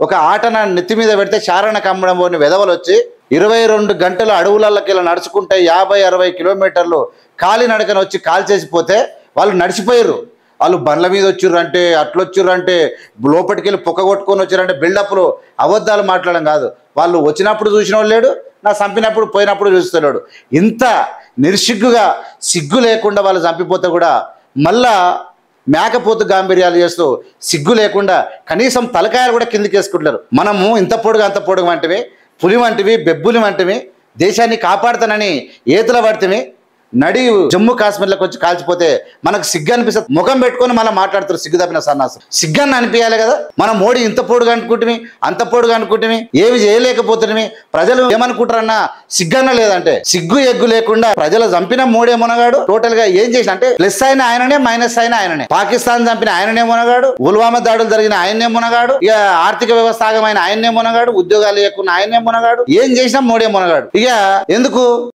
ఒక ఆటన నెత్తి మీద పెడితే చారణ కమ్మడం పోని వెధవలు వచ్చి 22 గంటలు అడవులకి ఇలా నడుచుకుంటే 50-60 కిలోమీటర్లు కాలి నడకన వచ్చి కాల్ చేసిపోతే వాళ్ళు నడిచిపోయారు. వాళ్ళు బండ్ల మీద వచ్చిర్రంటే అట్లొచ్చిర్రంటే లోపలికి వెళ్ళి పొక్క కొట్టుకొని వచ్చారంటే బిల్డప్లు అబద్ధాలు మాట్లాడడం కాదు. వాళ్ళు వచ్చినప్పుడు చూసిన వాళ్ళు లేడు, నా చంపినప్పుడు పోయినప్పుడు చూస్తున్నాడు. ఇంత నిర్సిగ్గుగా సిగ్గు లేకుండా వాళ్ళు చంపిపోతే కూడా మళ్ళా మేకపోతు గాంభీర్యాలు చేస్తూ సిగ్గు లేకుండా కనీసం తలకాయలు కూడా కిందికి వేసుకుంటారు. మనము ఇంత పొడుగు అంత పొడుగు వంటివి, పులి వంటివి, బెబ్బులి వంటివి, దేశాన్ని కాపాడుతానని ఏతుల పడితే నడి జమ్మూ కాశ్మీర్లోకి వచ్చి కాల్చిపోతే మనకు సిగ్గు అనిపిస్తుంది. ముఖం పెట్టుకొని మళ్ళీ మాట్లాడుతారు సిగ్గు తప్పిన సన్నాసం. సిగ్గన్న అనిపించాలి కదా. మనం మోడీ ఇంత పొడుగు అనుకుంటుమి, అంత పొడుగు అనుకుంటుమి, ఏవి చేయలేకపోతున్నామి, ప్రజలు ఏమనుకుంటారన్నా సిగ్గన్న లేదంటే సిగ్గు ఎగ్గు లేకుండా ప్రజలు చంపిన మోడీ మునగాడు. టోటల్ గా ఏం చేసి అంటే ప్లస్ అయిన ఆయననే, మైనస్ అయిన ఆయననే. పాకిస్తాన్ చంపిన ఆయననే మునగాడు, పుల్వామా దాడులు జరిగిన ఆయన్నే మునగాడు, ఇక ఆర్థిక వ్యవస్థ ఆగమైన ఆయన్నే మునగాడు, ఉద్యోగాలు లేకున్న ఆయన్నే మునగాడు, ఏం చేసినా మోడీ మునగాడు. ఇక ఎందుకు